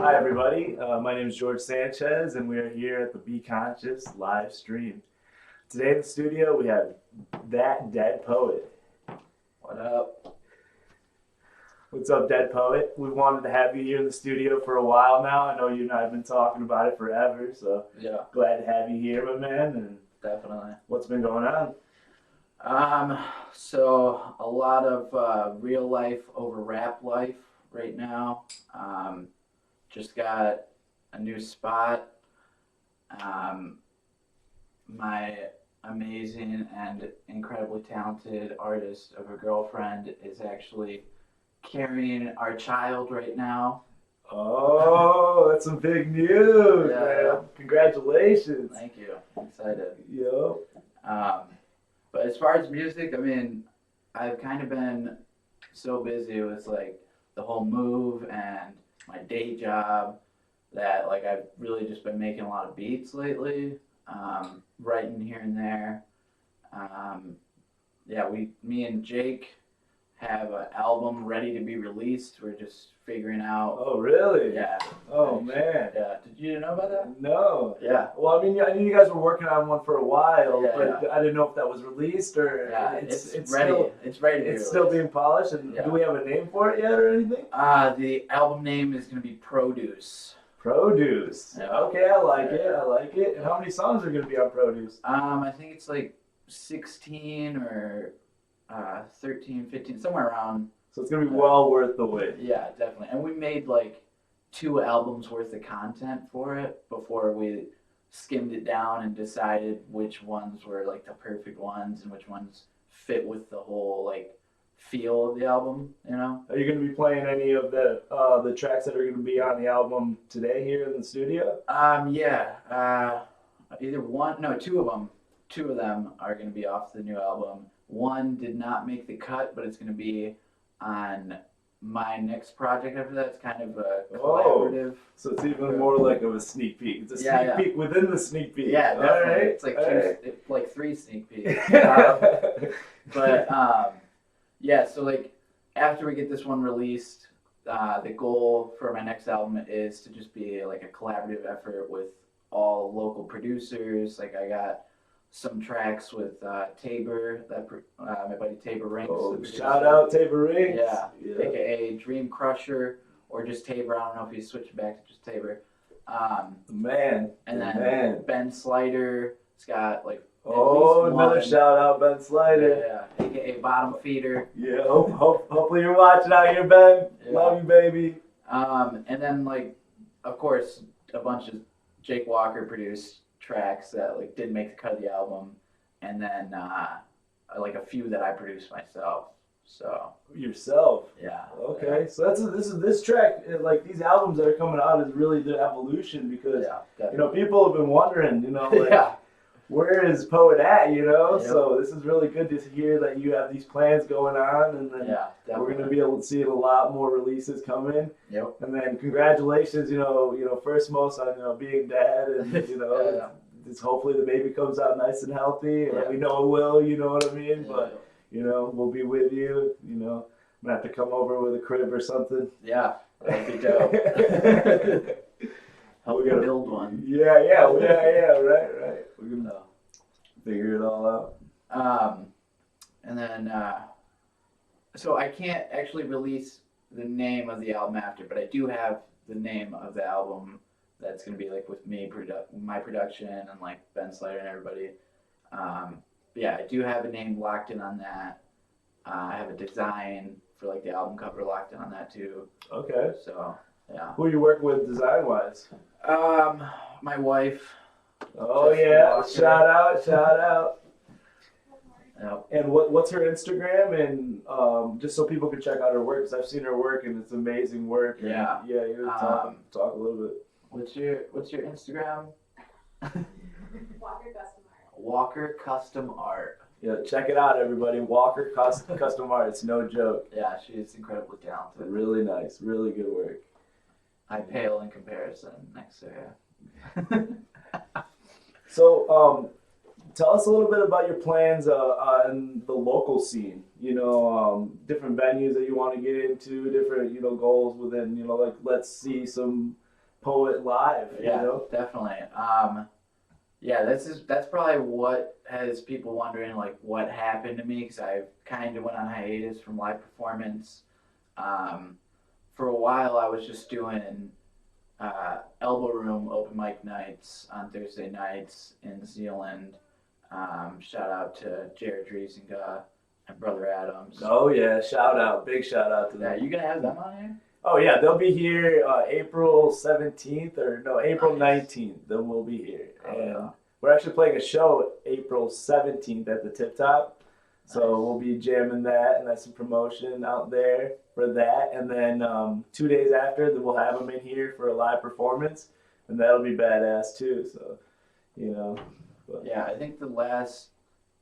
Hi, everybody. My name is George Sanchez, and we are here at the Be Conscious live stream. Today in the studio, we have That Dead Poet. What up? What's up, Dead Poet? We wanted to have you here in the studio for a while now. I know you and I have been talking about it forever, so Yeah, glad to have you here, my man. And definitely. what's been going on? So a lot of real life over rap life right now. Just got a new spot. My amazing and incredibly talented artist of a girlfriend is actually carrying our child right now. Oh, that's some big news, Yeah, man. yeah. Congratulations. Thank you. I'm excited. Yo. But as far as music, I mean, I've kind of been so busy with like the whole move and my day job that like I've really just been making a lot of beats lately, writing here and there. Yeah, me and Jake have an album ready to be released. We're just figuring out. Oh, really? Yeah. Oh, man. Yeah. Did you know about that? No. Yeah. Well, I mean, I knew you guys were working on one for a while, Yeah, but yeah. I didn't know if that was released or Yeah. it's ready. still It's ready to be it's still released. being polished. And Yeah. do we have a name for it yet or anything? The album name is gonna be Produce. Produce. Yeah. Okay, I like it. I like it. And how many songs are going to be on Produce? I think it's like 16 or 13, 15, somewhere around. So it's going to be well worth the wait. Yeah, definitely. And we made like 2 albums worth of content for it before we skimmed it down and decided which ones were like the perfect ones and which ones fit with the whole like feel of the album, you know? Are you going to be playing any of the tracks that are going to be on the album today here in the studio? Yeah. Either one, no, 2 of them. 2 of them are going to be off the new album. One did not make the cut, but it's going to be on my next project after that. It's kind of a collaborative. So it's even more like of a sneak peek. It's a sneak Yeah. peek within the sneak peek. Yeah, All definitely. right. It's like All right. it's like 3 sneak peeks. But yeah, so like after we get this one released, the goal for my next album is to just be like a collaborative effort with all local producers. Like I got some tracks with Tabor, my buddy Tabor Rinks. Oh, shout out Tabor Rinks. Yeah, aka Dream Crusher, or just Tabor. I don't know if he's switching back to just Tabor. The man. And then man. Ben Slider. It's got like Oh, at least another one. shout out Ben Slider. Yeah, aka Bottom Feeder. Yeah. Hopefully you're watching out here, Ben. Yeah. Love you, baby. And then like, of course, a bunch of Jake Walker produced tracks that like didn't make the cut of the album, and then like a few that I produced myself. So Yourself. yeah. Okay, so this track, like these albums that are coming out, is really the evolution because Yeah. you know people have been wondering, you know, like, Yeah. where is Poet at, you know? Yep. So this is really good to hear that you have these plans going on, and then Yeah. we're Definitely. gonna be able to see a lot more releases coming. Yep. And then congratulations, you know, first most on being dad, and you know, Yeah. it's hopefully the baby comes out nice and healthy, and Yeah. we know it will, you know what I mean? Yeah. But you know, we'll be with you. You know, I'm gonna have to come over with a crib or something. Yeah. That'd be dope. Help We gotta- build one. Yeah, right. We're gonna figure it all out. And then so I can't actually release the name of the album after, but I do have the name of the album that's gonna be like with me, my production, and like Ben Slater and everybody. Yeah, I do have a name locked in on that. I have a design for like the album cover locked in on that too. Okay. So yeah. Who are you working with design wise? My wife. Oh Just yeah, Walker. shout out. Yep. And what's her Instagram, and just so people can check out her work, because I've seen her work and it's amazing work. And Yeah. Yeah, you talk a little bit. What's your Instagram? Walker Custom Art. Walker Custom Art. Yeah, check it out, everybody. Walker Custom Art. It's no joke. Yeah, she's incredibly talented. Really nice, really good work. I pale in comparison next to her. So, tell us a little bit about your plans in the local scene. You know, different venues that you want to get into, different goals within. Like let's see some Poet live. Yeah, You know. definitely. Yeah, that's probably what has people wondering like what happened to me, because I kind of went on hiatus from live performance. For a while, I was just doing elbow room open mic nights on Thursday nights in Zealand. Shout out to Jared Driesinga and Brother Adams. Oh yeah, big shout out to them. Yeah, you gonna have them on here? Oh yeah, they'll be here April 17th or no, April Nice. 19th. Then we'll be here, Oh, and yeah. we're actually playing a show April 17th at the Tip Top. So Nice. we'll be jamming that, and that's some promotion out there for that. And then 2 days after, then we'll have them in here for a live performance, and that'll be badass too. So, you know. But. Yeah, I think the last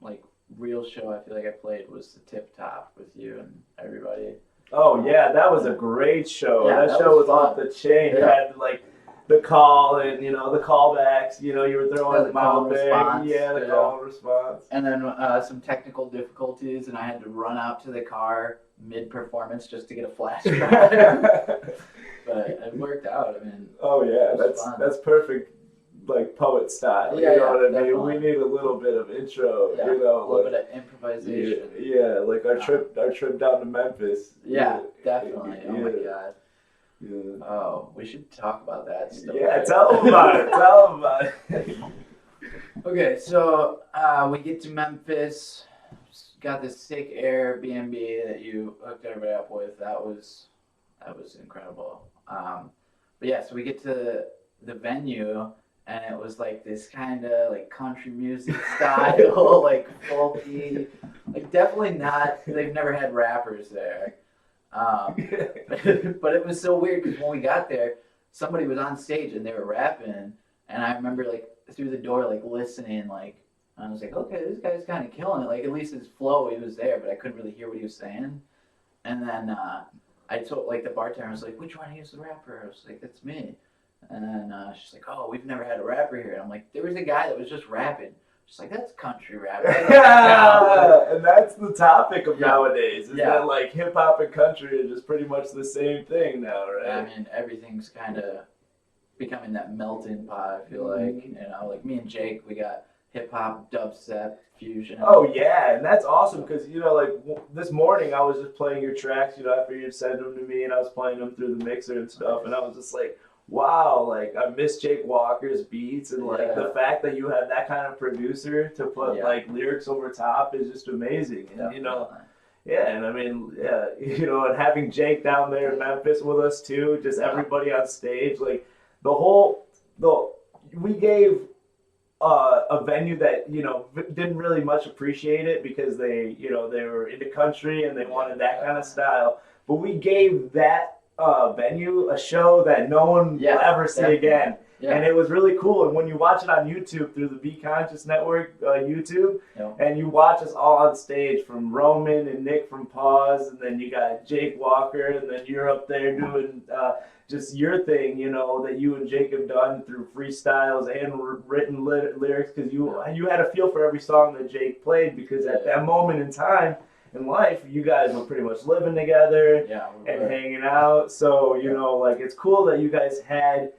like real show I feel like I played was the Tip Top with you and everybody. Oh yeah, that was a great show. Yeah, that that show was was off fun. the chain. You Yeah. had like the call and the callbacks. You were throwing the them call out and there. response, Yeah, the yeah. call and response. And then some technical difficulties, and I had to run out to the car mid-performance just to get a flash drive. But it worked out. I mean, Oh yeah, it was fun. that's perfect. Like poet style. Yeah, you know what I mean? definitely. We need a little bit of intro. Yeah, You know, a little like, bit of improvisation. yeah, like our trip down to Memphis. Yeah, definitely. Oh my Yeah. god. Yeah. Oh, we should talk about that stuff. Yeah, tell them about it. Tell them about it. Okay, so we get to Memphis. Got this sick Airbnb that you hooked everybody up with. That was incredible. But yeah, so we get to the venue, and it was like this kind of like country music style, like folky, like definitely not. They've never had rappers there. But it was so weird because when we got there, somebody was on stage and they were rapping, and I remember like through the door like listening, like I was like, okay, this guy's kind of killing it. Like at least his flow, he was there, but I couldn't really hear what he was saying. And then I told like the bartender, I was like, which one is the rapper? I was like, that's me. And then she's like, oh, we've never had a rapper here. And I'm like, there was a guy that was just rapping. She's like, that's country rap. Yeah, and that's the topic of Yeah. nowadays. Is Yeah. that like hip hop and country are just pretty much the same thing now, right? I mean, everything's kind of becoming that melting pot, I feel like. You know, like me and Jake, we got hip hop, dubstep, fusion. Oh yeah, and that's awesome because this morning I was just playing your tracks, after you'd send them to me, and I was playing them through the mixer and stuff, and I was just like, wow, like I miss Jake Walker's beats, and like Yeah. the fact that you have that kind of producer to put Yeah. like lyrics over top is just amazing, and Definitely. yeah, and I mean, yeah, and having Jake down there in Memphis with us too, just everybody on stage, like we gave a venue that didn't really much appreciate it because they were into country and they wanted that kind of style, but we gave that venue a show that no one will ever see definitely. again. Yeah. And it was really cool. And when you watch it on YouTube through the Be Conscious Network YouTube, and you watch us all on stage from Roman and Nick from Pause, and then you got Jake Walker, and then you're up there doing just your thing, that you and Jake have done through freestyles and written lyrics, because you had a feel for every song that Jake played, because at that moment in time in life, you guys were pretty much living together and hanging out. So, like it's cool that you guys had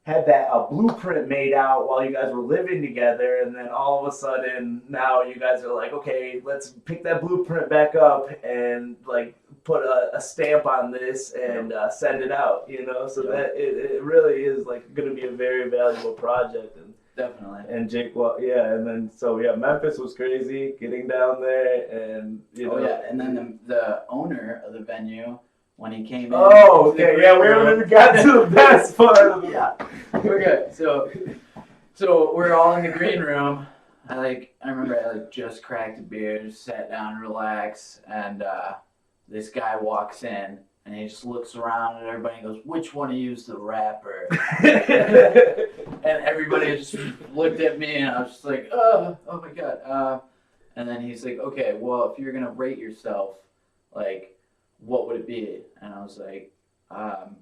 that blueprint made out while you guys were living together, and then all of a sudden now you guys are like, okay, let's pick that blueprint back up and like put a stamp on this and send it out, so that it really is like going to be a very valuable project. And Definitely. and Jake, and then Memphis was crazy getting down there, and and then the owner of the venue, when he came in. Oh, okay, we haven't even got to the best part of it. Yeah. Okay, so we're all in the green room. I remember I just cracked a beer, just sat down, relaxed, and this guy walks in and he just looks around at everybody and goes, "Which one of you is the rapper?" And everybody just looked at me, and I was just like, oh my god. And then he's like, okay, well, if you're gonna rate yourself, like, what would it be? And I was like,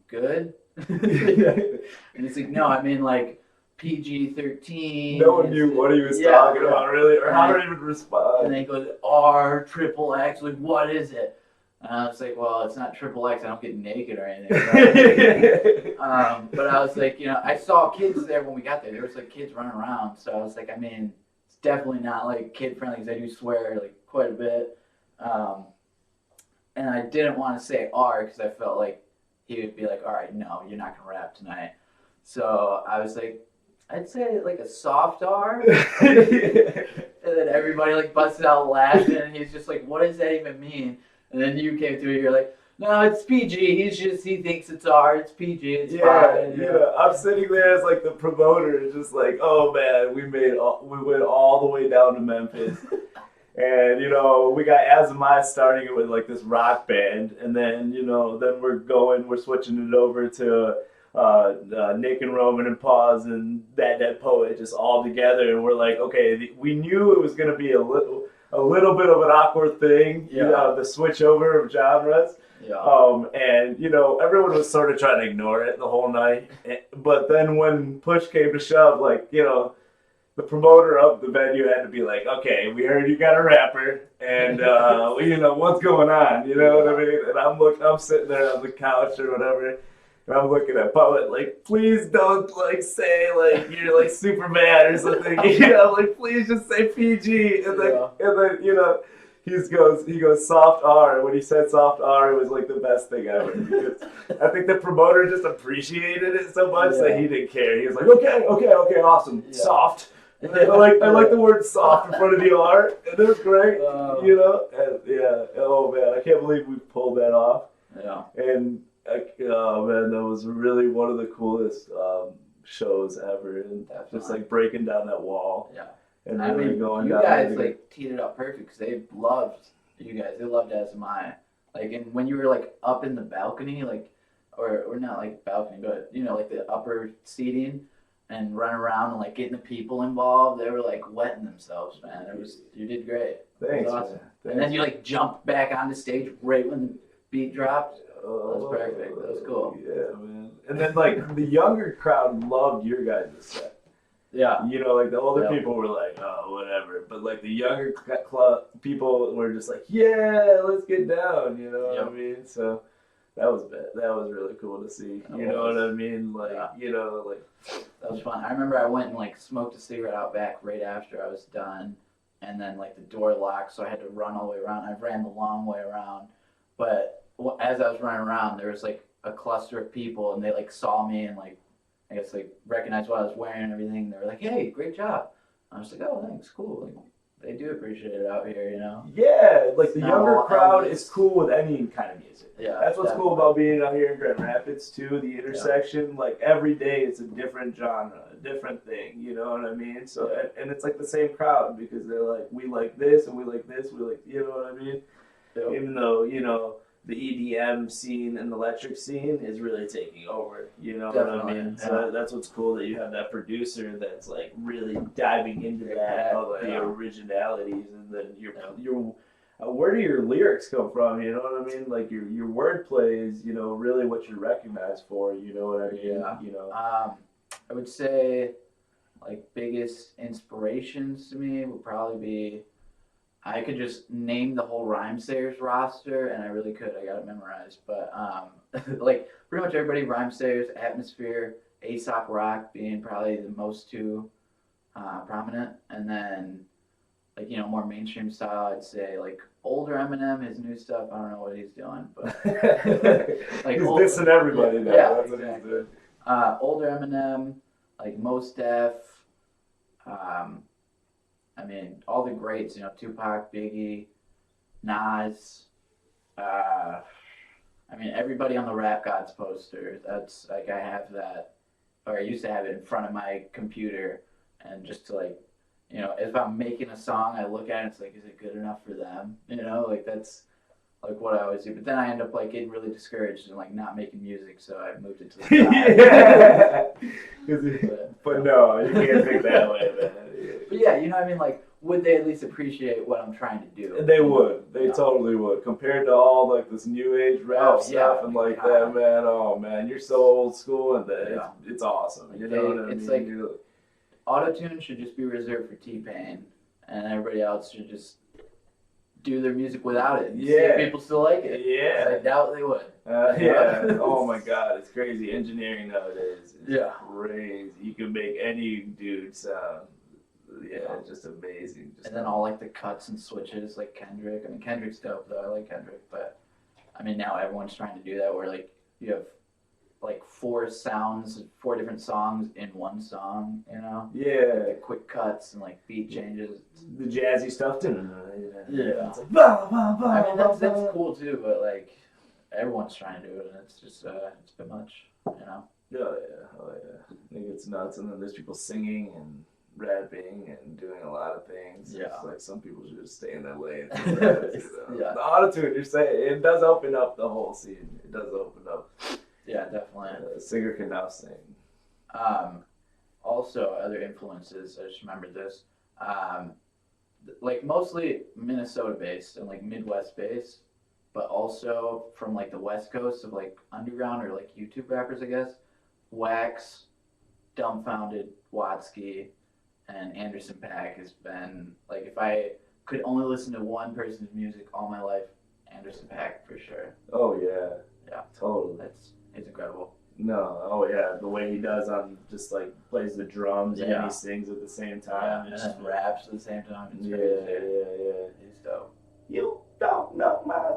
good. And he's like, no, I mean like PG-13. No one knew what he was talking about, really, or how to even respond. And then he goes, R, triple X, like, what is it? And I was like, well, it's not triple X. I don't get naked or anything. Right? But I was like, you know, I saw kids there when we got there. There was like kids running around. So I was like, I mean, it's definitely not like kid friendly because I do swear like quite a bit. And I didn't want to say R because I felt like he would be like, all right, no, you're not going to rap tonight. So I was like, I'd say like a soft R. And then everybody like busted out laughing, and he's just like, "What does that even mean?" And then you came through, you're like, "No, it's PG. He thinks it's R. It's PG. It's fine." Yeah. I'm sitting there as like the promoter, just like, "Oh man, we went all the way down to Memphis." And, you know, we got Azamai starting it with like this rock band, and then, you know, then we're switching it over to Nick and Roman and Pause and that Dead Poet just all together, and we're like, okay, we knew it was gonna be a little bit of an awkward thing, the switch over of genres. Yeah. And you know, everyone was sort of trying to ignore it the whole night, but then when push came to shove, like, you know, the promoter of the venue had to be like, okay, we heard you got a rapper, and you know, what's going on, you know what I mean? And I'm sitting there on the couch or whatever, and I'm looking at Poet like, please don't like say like you're like super mad or something, you know, like please just say PG, and then you know, he goes soft R, and when he said soft R, it was like the best thing ever. Because I think the promoter just appreciated it so much that he didn't care. He was like, okay, awesome, soft. And I like the word soft in front of the R, and it was great, you know. And oh man, I can't believe we pulled that off. Yeah. And oh man, that was really one of the coolest shows ever, and just like breaking down that wall. Yeah. And I really mean, going you down guys like teed it up perfect because they loved you guys. They loved SMI. Like, and when you were like up in the balcony, like, or not like balcony, but you know, like the upper seating, and run around and like getting the people involved, they were like wetting themselves, man. You did great. Thanks, awesome. man. Thanks. And then you like jumped back on the stage right when the beat dropped. That was perfect. That was cool. Yeah, man. And then like the younger crowd loved your guys' set. Yeah. You know, like the older people were like, oh, whatever. But like the younger people were just like, yeah, let's get down. You know what I mean? So that was really cool to see. You know what I mean? Like, you know, like. That was fun. I remember I went and like smoked a cigarette out back right after I was done, and then like the door locked, so I had to run all the way around. I ran the long way around, but as I was running around, there was like a cluster of people, and they like saw me and like I guess like recognized what I was wearing and everything. They were like, "Hey, great job!" I was like, "Oh, thanks, cool." Like, they do appreciate it out here, you know. Yeah, like the younger crowd is cool with any kind of music. Yeah, that's what's cool about being out here in Grand Rapids too. The intersection, like every day, it's a different genre, a different thing. You know what I mean? So, and it's like the same crowd because they're like, we like this and we like this. We like, you know what I mean? Yep. Even though, you know, the EDM scene and the electric scene is really taking over. You know what I mean? Yeah. So that's what's cool, that you have that producer that's like really diving into that, all the originalities, and then your where do your lyrics come from? You know what I mean? Like your wordplay is, you know, really what you're recognized for. You know what I mean? Yeah. You know. I would say like biggest inspirations to me would probably be, I could just name the whole Rhymesayers roster, and I really could. I got it memorized. But like pretty much everybody, Rhymesayers, Atmosphere, Aesop Rock being probably the most two prominent, and then like, you know, more mainstream style, I'd say like older Eminem, his new stuff, I don't know what he's doing, but like he's dissing everybody now. Yeah, that's exactly. what he's doing. Older Eminem, like Mos Def, I mean, all the greats, you know, Tupac, Biggie, Nas, I mean, everybody on the Rap Gods poster. That's like, I have that, or I used to have it in front of my computer, and just to like, you know, if I'm making a song, I look at it, it's like, is it good enough for them? You know, like that's like what I always do. But then I end up like getting really discouraged and like not making music, so I moved it to the side. But no, you can't think that way, man. But yeah, you know what I mean? Like, would they at least appreciate what I'm trying to do? They would. They totally would. Compared to all like this new age rap stuff and like that, man. Oh man, you're so old school, and it's awesome. You know what I mean? It's like auto-tune should just be reserved for T-Pain, and everybody else should just do their music without it. See Yeah. if people still like it. Yeah. 'Cause I doubt they would. Yeah. Oh my God, it's crazy. Engineering nowadays is Yeah. crazy. You can make any dude sound, it's just amazing. Just And then all like the cuts and switches, like Kendrick. I mean, Kendrick's dope though. I like Kendrick, but I mean now everyone's trying to do that where like you have like 4 different songs in one song. You know? yeah, Like the quick cuts and like beat changes. the jazzy stuff too. Yeah. It's like, bah, bah, bah, I mean bah, that's bah. cool too, but like everyone's trying to do it, and it's just it's a bit much. You know? Oh yeah. I think it's nuts, and then there's people singing and rapping and doing a lot of things. Yeah. It's like some people should just stay in their lane. Yeah. The autotune, you're saying, it does open up the whole scene. It does open up. Yeah, definitely. A singer can now sing. Also, other influences, I just remembered this, like mostly Minnesota based and like Midwest based, but also from like the West Coast of like underground or like YouTube rappers, I guess. Wax, Dumbfounded, Watsky, and Anderson .Paak has been, like, if I could only listen to one person's music all my life, Anderson .Paak for sure. Oh yeah. Yeah. Totally. He's incredible. No. Oh yeah. The way he does on just like plays the drums and Yeah. he sings at the same Yeah, time. and It's then just raps at the same time. It's yeah, crazy. He's dope. You don't know my.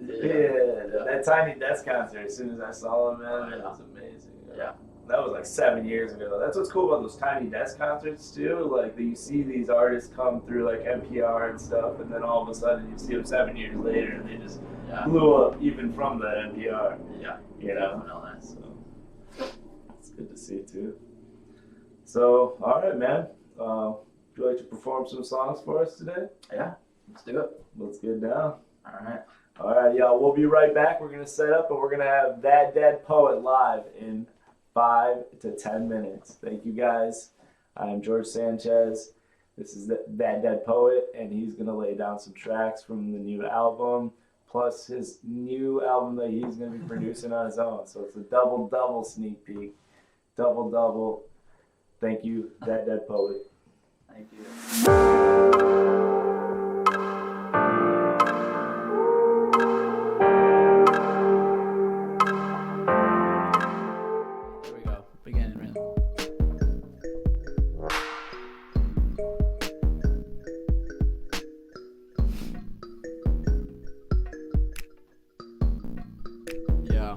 Yeah. That Tiny Desk concert. As soon as I saw him, man, it was amazing. Yeah. That was like 7 years ago. That's what's cool about those Tiny Desk concerts too. Like you see these artists come through like NPR and stuff, and then all of a sudden you see them 7 years later, and they just blew up even from the NPR. Yeah. You know. Definitely. So it's good to see too. So all right, man. Would you like to perform some songs for us today? Yeah. Let's do it. Let's get down. All right. All right, y'all. We'll be right back. We're gonna set up, and we're gonna have That Dead Poet live in 5 to 10 minutes. Thank you, guys. I am George Sanchez. This is That Dead Poet, and he's gonna lay down some tracks from the new album, plus his new album that he's gonna be producing on his own. So it's a double sneak peek, double. Thank you, That Dead Poet. Thank you. Here we go. Beginning rhythm. Yeah.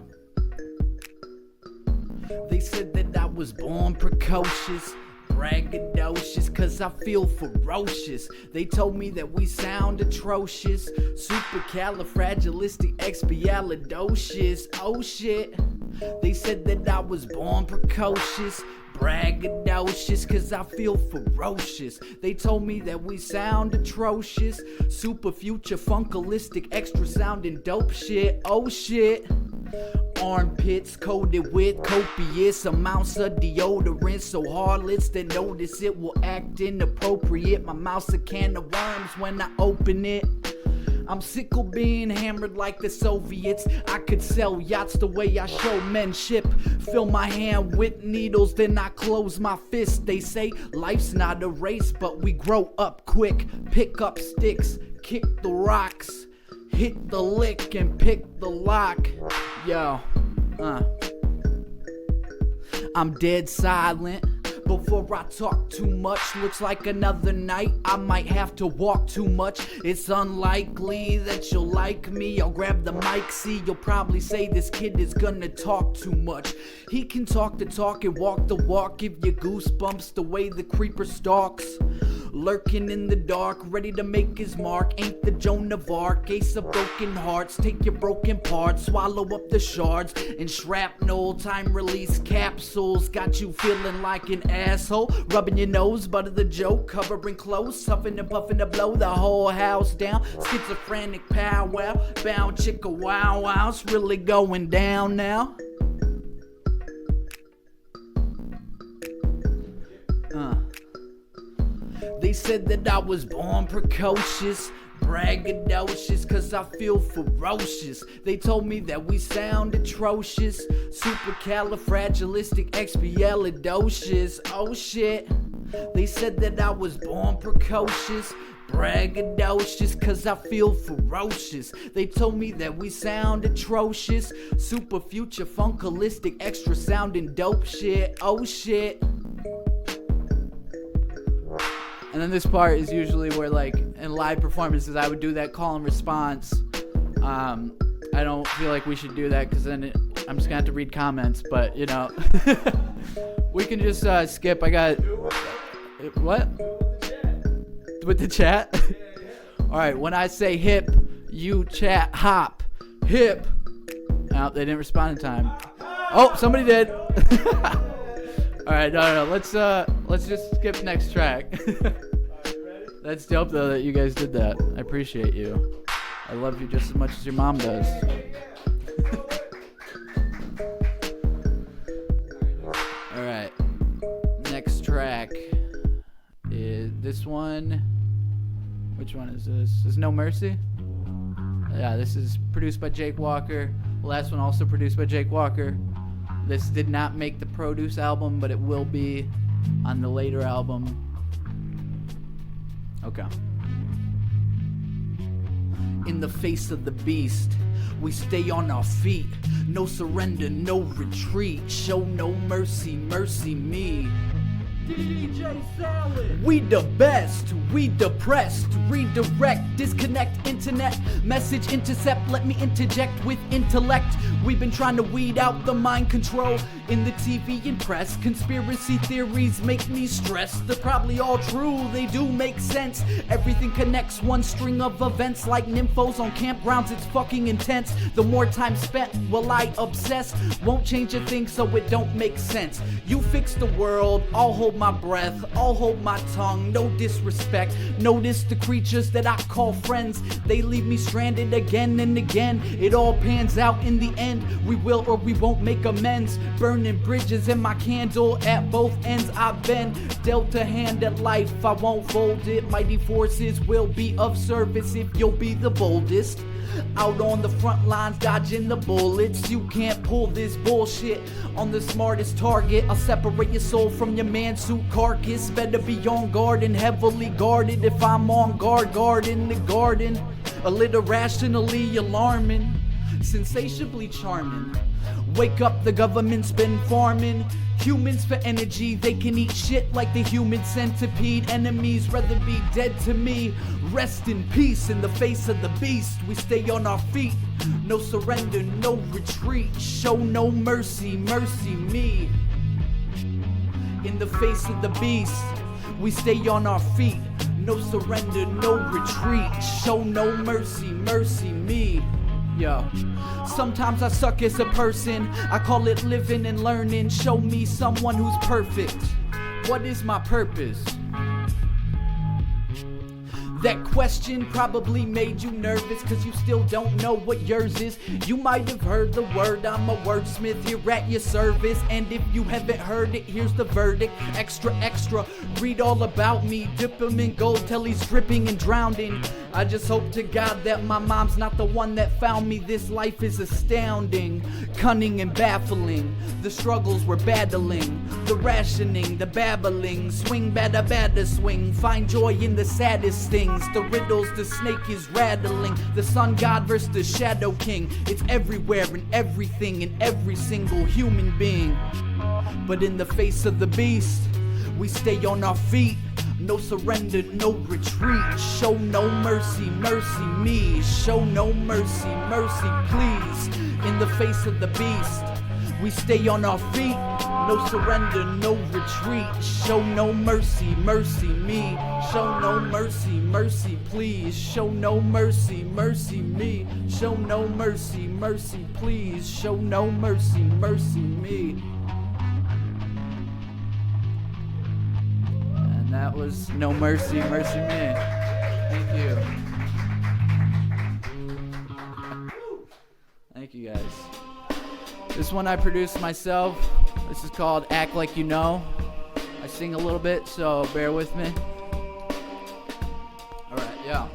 They said that I was born precocious, braggadocious, cause I feel ferocious. They told me that we sound atrocious, supercalifragilisticexpialidocious. Oh shit. They said that I was born precocious, braggadocious, cause I feel ferocious. They told me that we sound atrocious, super future funkalistic, extra sounding dope shit. Oh shit. Armpits coated with copious amounts of deodorant, so harlots that notice it will act inappropriate. My mouth's a can of worms when I open it. I'm sick of being hammered like the Soviets. I could sell yachts the way I show men ship. Fill my hand with needles, then I close my fist. They say life's not a race, but we grow up quick. Pick up sticks, kick the rocks, hit the lick and pick the lock. Yo, I'm dead silent before I talk too much. Looks like another night I might have to walk too much. It's unlikely that you'll like me. I'll grab the mic, see, you'll probably say this kid is gonna talk too much. He can talk the talk and walk the walk, give you goosebumps the way the creeper stalks. Lurking in the dark, ready to make his mark. Ain't the Joan of Arc, ace of broken hearts. Take your broken parts, swallow up the shards and shrapnel. Time release capsules got you feeling like an asshole. Rubbing your nose, butter the joke, covering close, huffing and puffing to blow the whole house down. Schizophrenic powwow, bound chicka wow wow. It's really going down now. They said that I was born precocious, braggadocious, cause I feel ferocious. They told me that we sound atrocious, supercalifragilisticexpialidocious. Oh shit. They said that I was born precocious, braggadocious, cause I feel ferocious. They told me that we sound atrocious, super future funkalistic, extra sounding dope shit. Oh shit. And then this part is usually where, like, in live performances, I would do that call and response. I don't feel like we should do that because then I'm just gonna have to read comments, but you know. We can just skip. I got what? With the chat? Alright, when I say hip, you chat hop. Hip. Oh, they didn't respond in time. Oh, somebody did. Alright, no. Let's just skip next track. That's dope though that you guys did that. I appreciate you. I love you just as much as your mom does. Alright. Next track is this one. Which one is this? This is No Mercy? Yeah, this is produced by Jake Walker. The last one also produced by Jake Walker. This did not make the Produce album, but it will be on the later album. Okay. In the face of the beast, we stay on our feet. No surrender, no retreat. Show no mercy, mercy me. DJ Salad. We the best, we depressed. Redirect, disconnect, internet. Message intercept, let me interject with intellect. We've been trying to weed out the mind control in the TV and press. Conspiracy theories make me stressed. They're probably all true, they do make sense. Everything connects, one string of events like nymphos on campgrounds. It's fucking intense. The more time spent, will I obsess? Won't change a thing so it don't make sense. You fix the world, I'll hold my breath, I'll hold my tongue. No disrespect. Notice the creatures that I call friends. They leave me stranded again and again. It all pans out in the end. We will or we won't make amends. Burning bridges and my candle at both ends. I've been dealt a hand at life, I won't fold it. Mighty forces will be of service if you'll be the boldest. Out on the front lines, dodging the bullets. You can't pull this bullshit on the smartest target. I'll separate your soul from your man-suit carcass. Better be on guard and heavily guarded. If I'm on guard in the garden. A little rationally alarming, sensationally charming. Wake up, the government's been farming humans for energy. They can eat shit like the human centipede. Enemies rather be dead to me. Rest in peace in the face of the beast. We stay on our feet. No surrender, no retreat. Show no mercy, mercy me. In the face of the beast, we stay on our feet. No surrender, no retreat. Show no mercy, mercy me. Yo, sometimes I suck as a person. I call it living and learning. Show me someone who's perfect. What is my purpose? That question probably made you nervous, cause you still don't know what yours is. You might have heard the word, I'm a wordsmith here at your service. And if you haven't heard it, here's the verdict. Extra, extra, read all about me. Dip him in gold till he's dripping and drowning. I just hope to God that my mom's not the one that found me. This life is astounding, cunning and baffling. The struggles we're battling, the rationing, the babbling. Swing, batter, swing. Find joy in the saddest things. The riddles the snake is rattling. The sun god versus the shadow king. It's everywhere and everything in every single human being. But in the face of the beast, we stay on our feet. No surrender, no retreat. Show no mercy, mercy me. Show no mercy, mercy please. In the face of the beast, we stay on our feet. No surrender, no retreat. Show no mercy, mercy me. Show no mercy, mercy please. Show no mercy, mercy me. Show no mercy, mercy please. Show no mercy, mercy me. And that was No Mercy, Mercy Me. Thank you. Thank you guys. This one I produced myself. This is called Act Like You Know. I sing a little bit, so bear with me. Alright, yeah.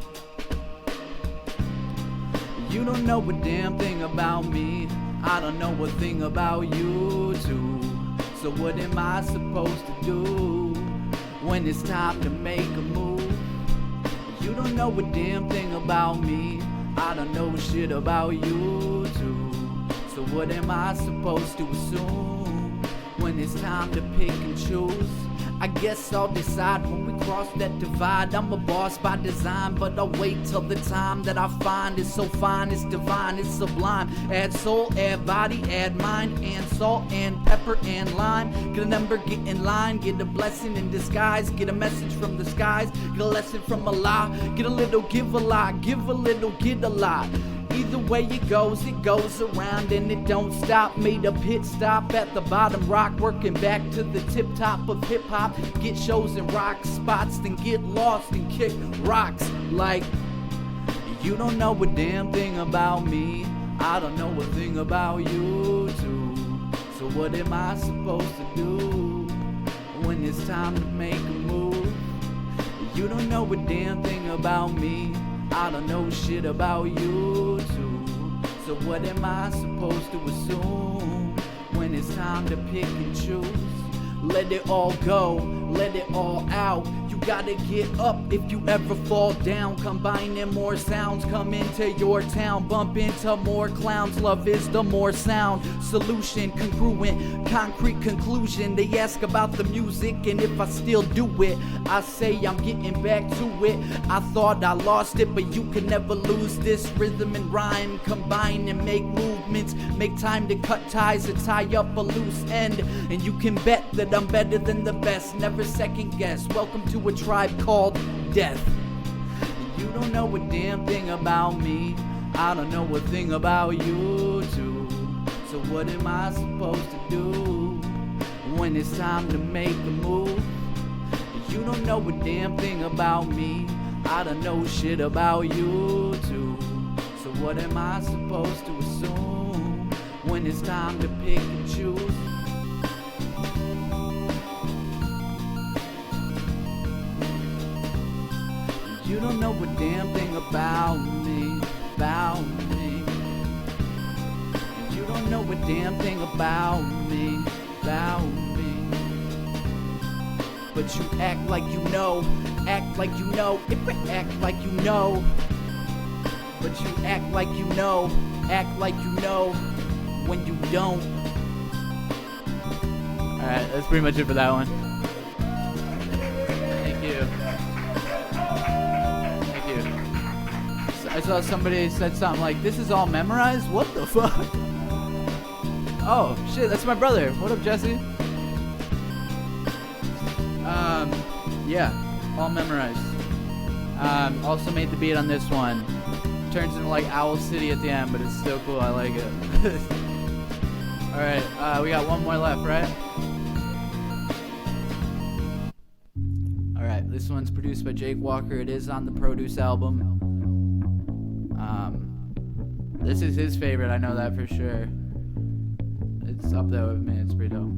You don't know a damn thing about me. I don't know a thing about you too. So what am I supposed to do? when it's time to make a move. You don't know a damn thing about me, I don't know shit about you too. So what am I supposed to assume when it's time to pick and choose? I guess I'll decide when we cross that divide. I'm a boss by design, but I'll wait till the time that I find is so fine, it's divine, it's sublime. Add soul, add body, add mind, and salt, and pepper, and lime. Get a number, get in line, get a blessing in disguise. Get a message from the skies, get a lesson from Allah. Get a little, give a lot, give a little, get a lot. Either way it goes around and it don't stop. Made a pit stop at the bottom rock, working back to the tip top of hip hop. Get shows and rock spots, then get lost and kick rocks. Like, you don't know a damn thing about me, I don't know a thing about you too. So what am I supposed to do when it's time to make a move? You don't know a damn thing about me, I don't know shit about you too. So what am I supposed to assume when it's time to pick and choose? Let it all go, let it all out. You gotta get up if you ever fall down. Combining more sounds, come into your town. Bump into more clowns, love is the more sound. Solution, congruent, concrete conclusion. They ask about the music and if I still do it. I say I'm getting back to it. I thought I lost it, but you can never lose this. Rhythm and rhyme, combine and make movements. Make time to cut ties and tie up a loose end. And you can bet that I'm better than the best, never second guess. Welcome to a tribe called death. You don't know a damn thing about me, I don't know a thing about you too. So what am I supposed to do when it's time to make a move? You don't know a damn thing about me, I don't know shit about you too. So what am I supposed to assume when it's time to pick and choose? You don't know a damn thing about me, about me. You don't know a damn thing about me, about me. But you act like you know, act like you know, act like you know. But you act like you know, act like you know, when you don't. Alright, that's pretty much it for that one. Thank you. I saw somebody said something like, this is all memorized? What the fuck? Oh, shit, that's my brother. What up, Jesse? Yeah, all memorized. Also made the beat on this one. Turns into like Owl City at the end, but it's still cool. I like it. Alright, we got one more left, right? Alright, this one's produced by Jake Walker. It is on the Produce album. This is his favorite, I know that for sure. It's up there with me, it's pretty dope.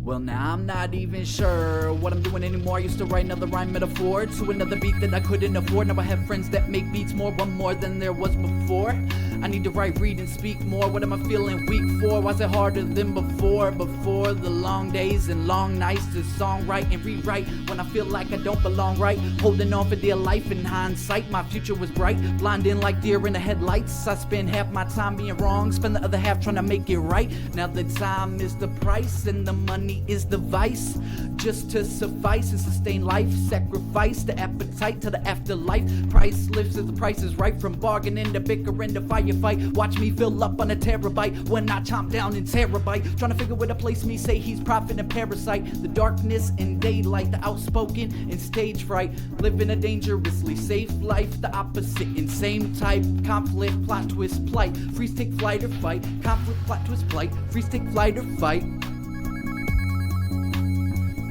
Well, now I'm not even sure what I'm doing anymore. I used to write another rhyme metaphor to another beat that I couldn't afford. Now I have friends that make beats more, one more than there was before. I need to write, read, and speak more. What am I feeling weak for? Why's it harder than before? Before the long days and long nights to songwrite and rewrite when I feel like I don't belong right. Holding on for dear life in hindsight. My future was bright, blinding like deer in the headlights. I spend half my time being wrong, spend the other half trying to make it right. Now the time is the price and the money is the vice. Just to suffice and sustain life, sacrifice the appetite to the afterlife. Price lifts as the price is right, from bargaining to bickering to firefight. Watch me fill up on a terabyte when I chomp down in terabyte. Trying to figure where to place me, say he's prophet and parasite. The darkness and daylight, the outspoken and stage fright. Living a dangerously safe life, the opposite in same type. Conflict, plot twist, plight. Freeze, take flight or fight. Conflict, plot twist, plight. Freeze, take flight or fight.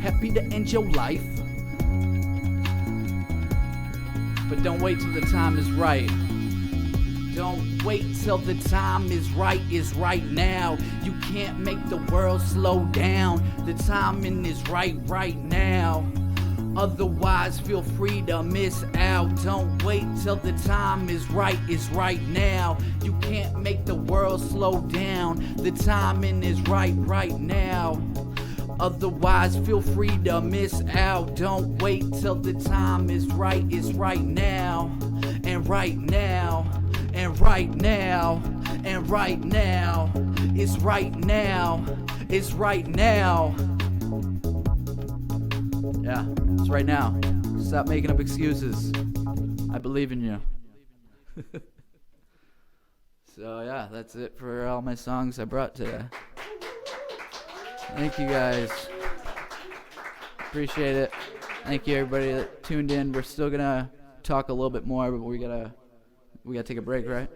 Happy to end your life, but don't wait till the time is right. Don't wait till the time is right now. You can't make the world slow down. The timing is right now. Otherwise, feel free to miss out. Don't wait till the time is right now. You can't make the world slow down. The timing is right now. Otherwise, feel free to miss out. Don't wait till the time is right. It's right now, and right now, and right now, and right now. It's right now. It's right now. Yeah, it's right now. Stop making up excuses. I believe in you. So yeah, that's it for all my songs I brought today. Thank you guys. Appreciate it. Thank you everybody that tuned in. We're still gonna talk a little bit more, but we gotta take a break, right?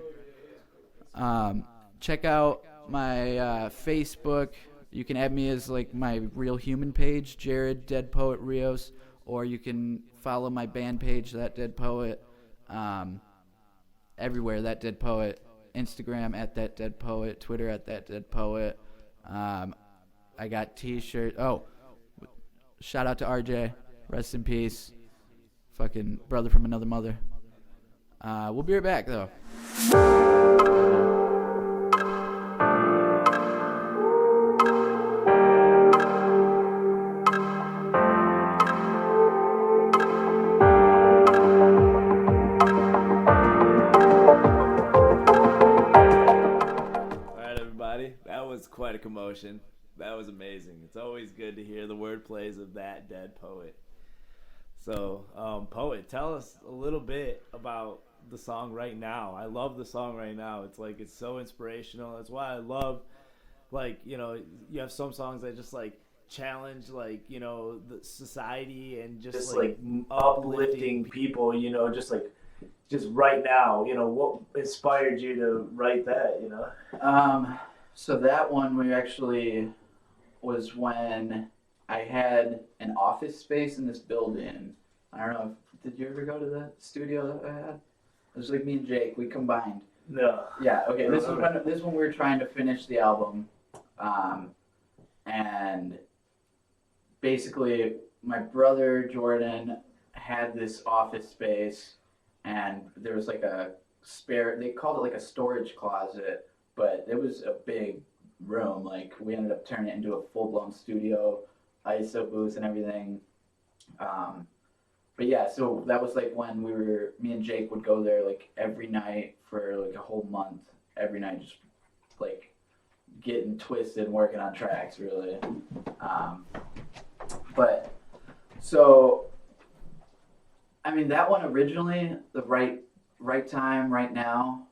Check out my Facebook. You can add me as like my real human page, Jared Dead Poet Rios, or you can follow my band page, That Dead Poet. Everywhere, That Dead Poet. Instagram at That Dead Poet. Twitter at That Dead Poet. I got t-shirts. Oh, shout out to RJ. Rest in peace. Fucking brother from another mother. We'll be right back, though. Quite a commotion. That was amazing. It's always good to hear the word plays of That Dead Poet. So, Poet, tell us a little bit about the song Right Now. I love the song Right Now. It's like, it's so inspirational. That's why I love, like, you know, you have some songs that just like challenge, like, you know, the society and just like uplifting people, you know, just right now, you know, what inspired you to write that, you know? So that one we actually was when I had an office space in this building. I don't know, did you ever go to the studio that I had? It was like me and Jake, we combined. No. Yeah, okay, this is when we were trying to finish the album. And basically my brother Jordan had this office space and there was like a spare, they called it like a storage closet. But it was a big room. Like, we ended up turning it into a full-blown studio, ISO booth and everything. But yeah, so that was like when me and Jake would go there like every night for like a whole month. Every night, just like getting twisted and working on tracks, really. But so, I mean, that one originally, the right time, right now,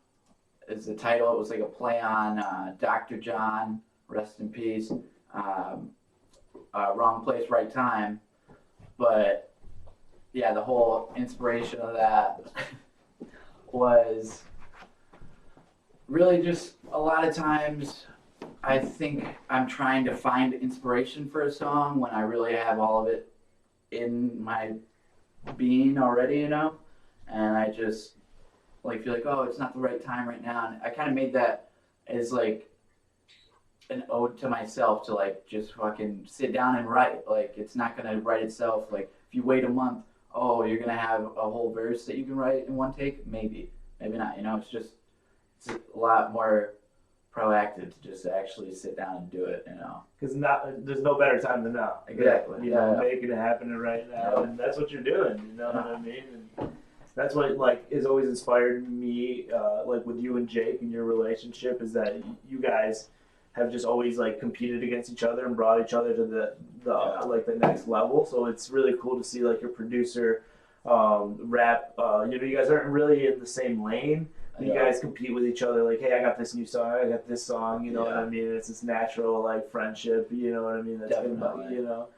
is the title. It was like a play on Dr. John, rest in peace, Wrong Place, Right Time. But yeah, the whole inspiration of that was really just a lot of times I think I'm trying to find inspiration for a song when I really have all of it in my being already, you know? And I just like feel like, oh, it's not the right time right now. And I kind of made that as like an ode to myself to like just fucking sit down and write. Like, it's not gonna write itself. Like, if you wait a month, oh, you're gonna have a whole verse that you can write in one take. Maybe not. You know, it's a lot more proactive to just actually sit down and do it. You know, because there's no better time than now. Exactly. You know, making it happen right now, and that's what you're doing. You know what I mean? And that's what like is always inspired me, like with you and Jake and your relationship, is that you guys have just always like competed against each other and brought each other to the like the next level. So it's really cool to see like your producer rap. You know, you guys aren't really in the same lane. You guys compete with each other. Like, hey, I got this new song. I got this song. You know what I mean? It's this natural like friendship. You know what I mean? That's definitely. You know,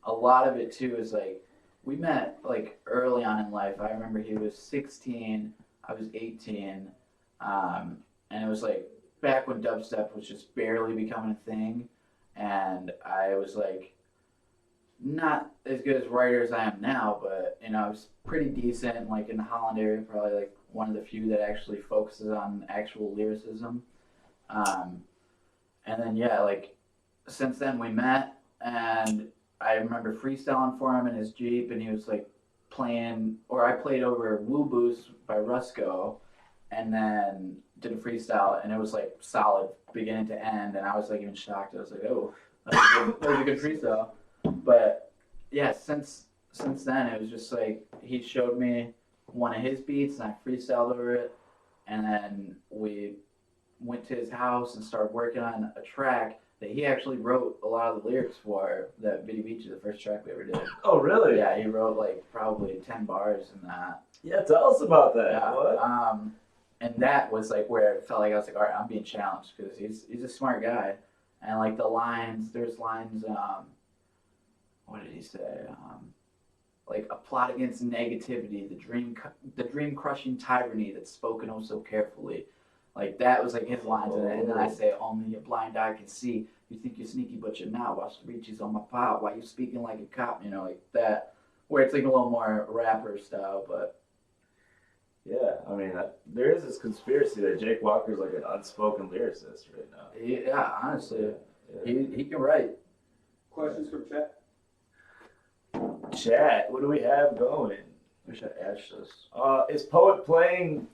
a lot of it too is like, we met like early on in life. I remember he was 16, I was 18, and it was like back when dubstep was just barely becoming a thing, and I was like not as good as writer as I am now, but you know, I was pretty decent. Like in the Holland area, probably like one of the few that actually focuses on actual lyricism. And then yeah, like since then we met, and I remember freestyling for him in his Jeep, and he was like playing, or I played over Woo Boos by Rusko, and then did a freestyle, and it was like solid beginning to end, and I was like even shocked. I was like, oh, That was a good freestyle. But yeah, since then it was just like he showed me one of his beats and I freestyled over it, and then we went to his house and started working on a track that he actually wrote a lot of the lyrics for. That Bitty Beachy, the first track we ever did. Oh, really? Yeah, he wrote like probably 10 bars in that. Yeah, tell us about that. Yeah. What? And that was like where it felt like I was like, all right, I'm being challenged because he's a smart guy, and like the lines, there's lines. What did he say? Like a plot against negativity, the dream crushing tyranny that's spoken oh so carefully. Like that was like his lines, and then I say, only a blind eye can see. You think you're sneaky, but you're not. Watch the reaches on my pot. Why you speaking like a cop? You know, like that, where it's like a little more rapper style, but. Yeah, I mean, there is this conspiracy that Jake Walker's like an unspoken lyricist right now. Yeah, honestly, Yeah. he can write. Questions from chat? Chat, what do we have going? We should ask this. Is Poet playing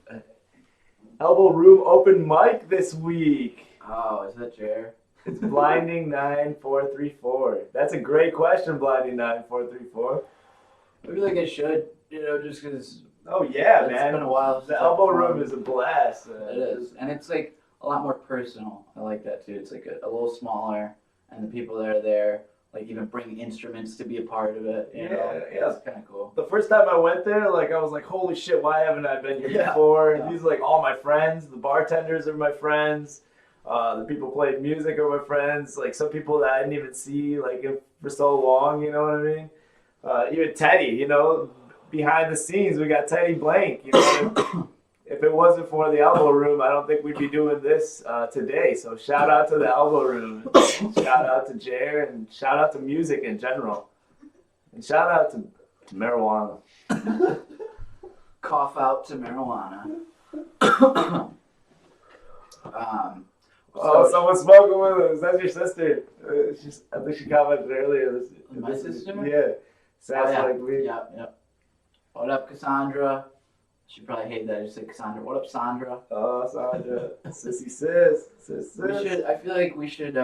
Elbow Room open mic this week? Oh, is that Jer? It's Blinding 9434. That's a great question, Blinding 9434. I feel like it should, just because Oh yeah, it's man. been a while. The since Elbow I've Room performed. is a blast. It is, and it's like a lot more personal. I like that too. It's like a little smaller, and the people that are there, like even bring instruments to be a part of it. You know? Yeah. It's kind of cool. The first time I went there, like I was like, holy shit, why haven't I been here Yeah. before? Yeah. These are like all my friends. The bartenders are my friends. The people playing music are my friends. Like some people that I didn't even see like for so long. You know what I mean? Even Teddy, behind the scenes, we got Teddy Blank. If it wasn't for the Elbow Room, I don't think we'd be doing this today. So shout out to the Elbow Room, shout out to Jer, and shout out to music in general, and shout out to marijuana. Cough out to marijuana. Oh, someone's smoking with us. That's your sister. I think she commented earlier. My sister? Yeah. Sounds yeah. like we. Yep. What up, Cassandra? She probably hate that I just said Cassandra. What up, Sandra? Oh, Sandra. Sissy sis. I feel like we should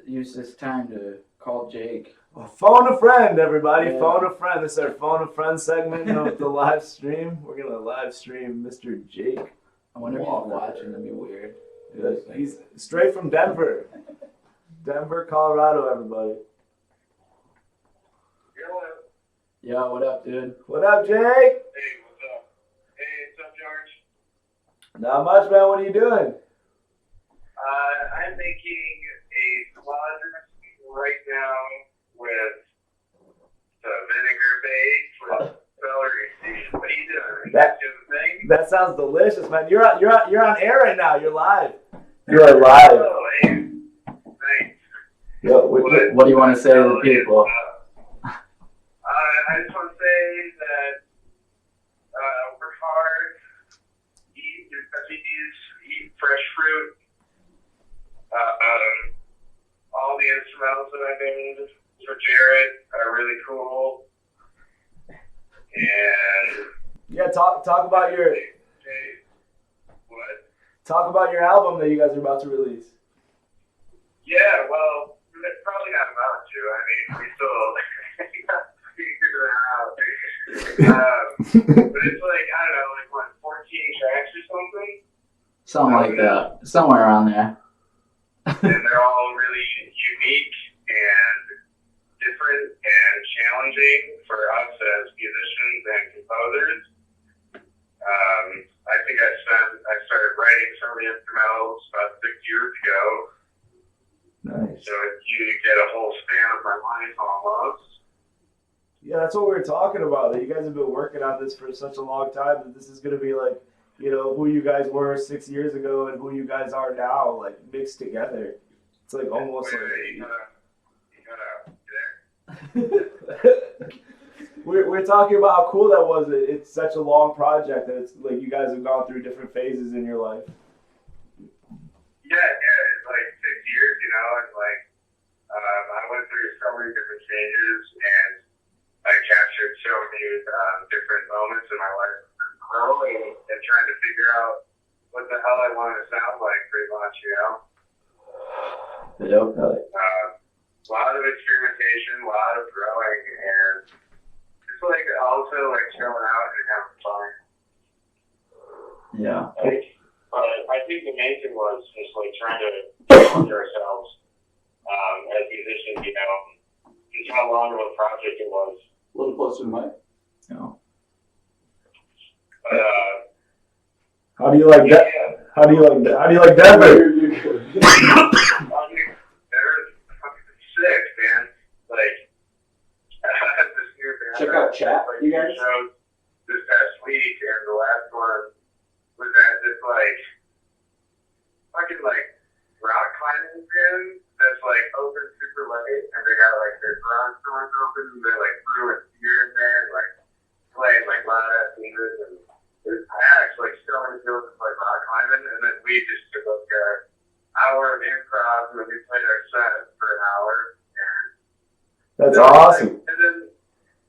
use this time to call Jake. Well, phone a friend, everybody. Yeah. Phone a friend. This is our phone a friend segment of the live stream. We're gonna live stream Mr. Jake. I wonder if he's Walker. watching. That'd be weird. He's straight from Denver. Denver, Colorado, everybody. Yo, what up, dude? What up, Jake? Hey, what's up? Hey, what's up, George? Not much, man. What are you doing? I'm making a quadrant right now with the vinegar base with celery seeds. What are you doing? That- You doing the thing? That sounds delicious, man. You're on air right now. You're live. You are live. Oh, hey. Thanks. Yo, What do you want to say to the people? I just want to say that work hard, eat your veggies, eat fresh fruit. All the instrumentals that I made for Jared are really cool. And yeah, talk about your what? talk about your album that you guys are about to release. Yeah, well, it's probably not about to. I mean, we still figure that out. But it's like, I don't know, like what, 14 tracks or something? Something like that. Somewhere around there. And they're all really unique and different and challenging for us as musicians and composers. I think I started writing some of the instrumentals about 6 years ago. Nice. So you get a whole span of my life almost. Yeah, that's what we were talking about. That you guys have been working on this for such a long time. That this is going to be like, who you guys were 6 years ago and who you guys are now, like mixed together. It's like almost Wait, like. you gotta We're talking about how cool that was. It's such a long project that it's like you guys have gone through different phases in your life. Yeah, it's like 6 years, and like I went through so many different changes, and I captured so many different moments in my life, growing and trying to figure out what the hell I wanted to sound like, pretty much, Yep. a lot of experimentation, a lot of growing, and just like also like chilling out and having fun. Yeah. I think the main thing was just like trying to challenge ourselves as musicians, you know, just how long of a project it was. A little closer to the mic. No. But How do you like that? yeah. How do you like that? How do you like Denver? I mean, they're fucking sick, man. Like, this new band. Check out chat, like, you guys. shows this past week, and the last one was at this, like, fucking, like, rock climbing gym that's, like, open super late, and they got, like, their garage doors open, and they, like, threw a beer in there, and, like, playing, like, loud-ass music, and it was packed, like, so many people just, like, rock climbing, and then we just took, like, an hour of improv, and then we played our set for an hour, and That's then, awesome. Like, and then,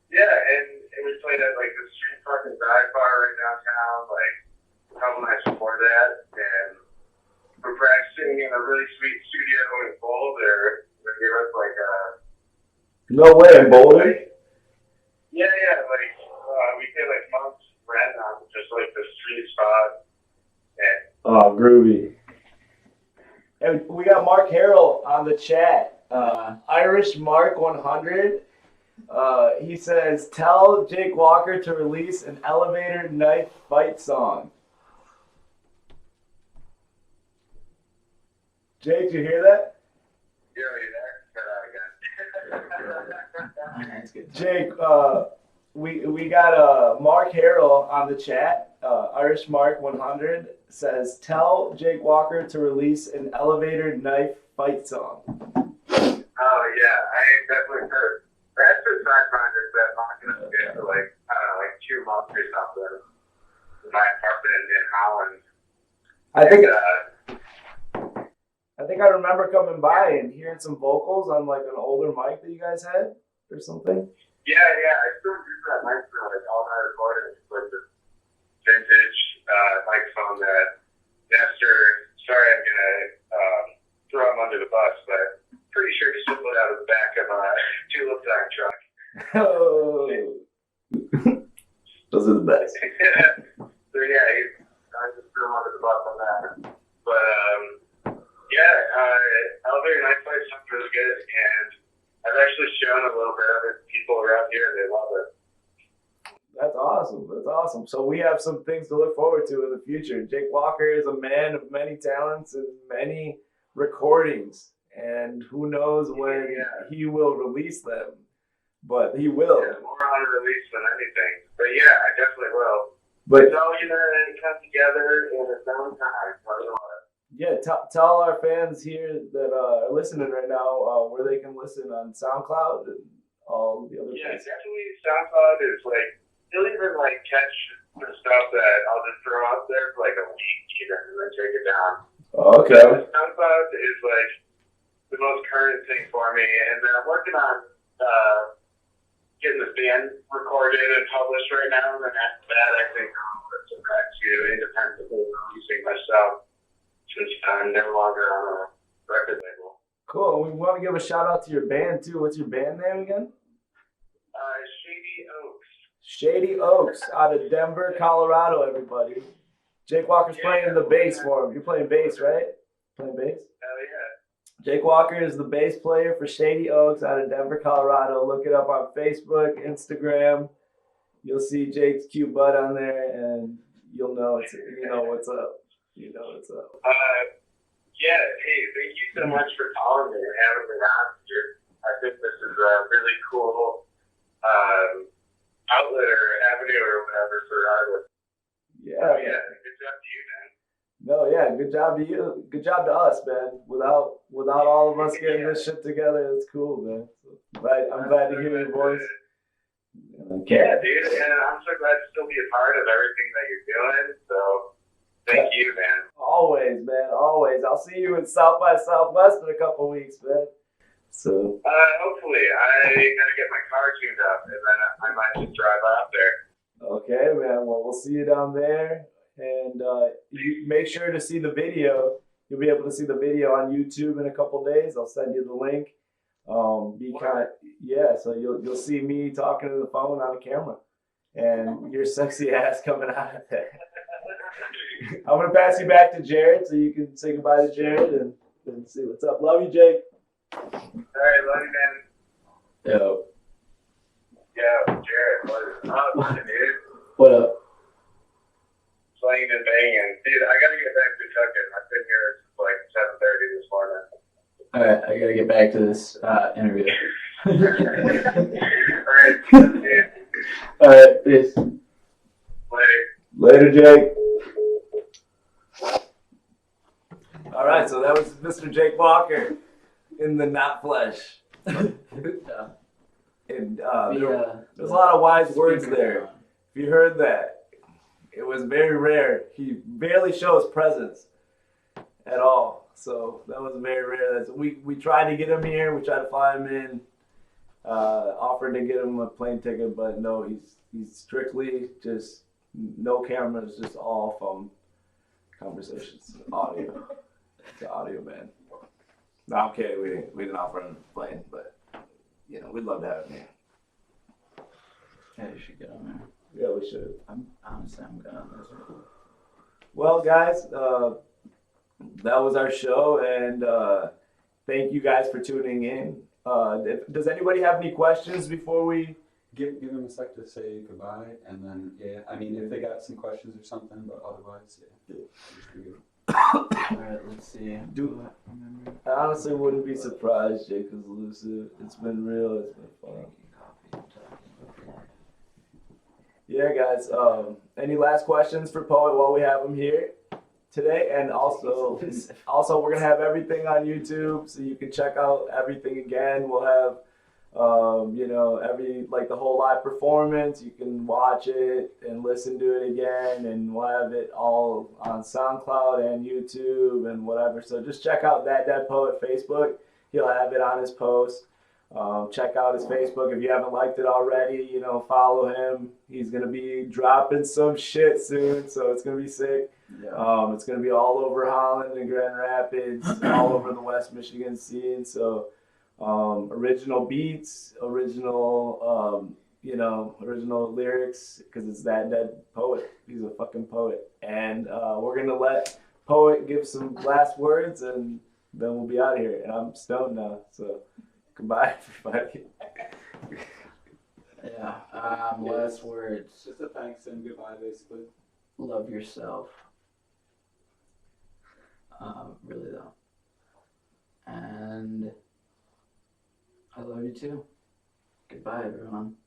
yeah, and we played at, like, the street fucking dive bar right downtown, like, a couple nights before that, and we're practicing in a really sweet studio in Boulder. They gave us, like, a... No way, in Boulder? Yeah, like, we paid, like, months rent on just, like, the street spot, and Oh, groovy. And we got Mark Harrell on the chat. Irish Mark 100. He says, tell Jake Walker to release an elevator knife fight song. Jake, did you hear that? you're already there. That's good. Jake, we got Mark Harrell on the chat. Irish Mark 100 says, tell Jake Walker to release an elevator knife fight song. Oh, yeah, I definitely heard. That's a side project that I'm not going to get for, like, I don't know, like 2 months or something in my apartment in Holland. I think I remember coming by and hearing some vocals on like an older mic that you guys had or something. Yeah, I still use that mic for, like, all my recordings, like this vintage microphone that Nestor, sorry I'm going to throw him under the bus, but pretty sure he stole it out of the back of a tulip time truck. Oh, those are the best. So yeah, I just threw him under the bus on that. But elevator night fight sounds really good, and I've actually shown a little bit of it to people around here, and they love it. That's awesome. That's awesome. So we have some things to look forward to in the future. Jake Walker is a man of many talents and many recordings, and who knows when he will release them. But he will. Yeah, more on release than anything. But yeah, I definitely will. But it's all gonna come together in its own time. yeah, tell our fans here that are listening right now where they can listen on SoundCloud and all the other places. Definitely SoundCloud is like, you'll even like catch the stuff that I'll just throw out there for like a week even and then take it down. Okay. So SoundCloud is like the most current thing for me, and then I'm working on getting the band recorded and published right now, and then after that I think I'll get back to independently releasing myself since I'm no longer on a record label. Cool. We want to give a shout out to your band too. What's your band name again? Shady Oaks. Shady Oaks out of Denver, Colorado, everybody. Jake Walker's playing the bass for him. You're playing bass, right? Playing bass? Hell yeah. Jake Walker is the bass player for Shady Oaks out of Denver, Colorado. Look it up on Facebook, Instagram. You'll see Jake's cute butt on there, and you'll know what's up. You know what's up. Yeah. Hey, thank you so much for calling me and having me on here. I think this is a really cool outlet or avenue or whatever for artists. Yeah. Good job to you, man. No, yeah, good job to you. Good job to us, man. Without all of us getting this shit together, it's cool, man. So I'm glad to hear your voice. Yeah, dude, and I'm so glad to still be a part of everything that you're doing. So thank you, man. Always, man. Always. I'll see you in South by Southwest in a couple weeks, man. So. Hopefully, I gotta get my car tuned up, and then I might just drive out there. Okay, man. Well, we'll see you down there. And you make sure to see the video. You'll be able to see the video on YouTube in a couple days. I'll send you the link. Be kind. Yeah, so you'll see me talking to the phone on a camera, and your sexy ass coming out of there. I'm gonna pass you back to Jared so you can say goodbye to Jared and see what's up. Love you, Jake. All right, love you, man. Yo. Yeah, Jared, what is up, dude? What up? Slanging and banging. Dude, I gotta get back to cooking. I've been here since like 7:30 this morning. All right, I gotta get back to this interview. All right, dude. All right, peace. Later. Later, Jake. All right, so that was Mr. Jake Walker in the not flesh. Yeah. And there's a lot of wise words there. If you heard that, it was very rare. He barely shows presence at all. So that was very rare. We tried to get him here. We tried to fly him in. Offered to get him a plane ticket, but no, he's strictly just no cameras, just all phone conversations, audio. The audio man. No, I'm kidding. We didn't offer him a plane, but you know, we'd love to have him here. Yeah, you should get on there. Yeah, we should. I'm good on this. Well, guys, that was our show, and thank you guys for tuning in. Does anybody have any questions before we? Give them a sec to say goodbye, and then I mean if they got some questions or something, but otherwise, just be good. All right, let's see. I honestly wouldn't be surprised, Jake is elusive. It's been real. It's been fun. Yeah, guys. Any last questions for Poet while we have him here today? And also, we're gonna have everything on YouTube, so you can check out everything again. We'll have, the whole live performance. You can watch it and listen to it again, and we'll have it all on SoundCloud and YouTube and whatever. So just check out That Dead Poet Facebook. He'll have it on his post. Check out his Facebook if you haven't liked it already. Follow him. He's gonna be dropping some shit soon, so it's gonna be sick. Yeah. It's gonna be all over Holland and Grand Rapids, all over the West Michigan scene. So original beats, original lyrics, because it's That Dead Poet. He's a fucking poet, and we're gonna let Poet give some last words, and then we'll be out of here. And I'm stoned now, so. Goodbye, everybody. Yeah. Last words. Just a thanks and goodbye, basically. Love yourself. Really though. And I love you too. Goodbye, everyone.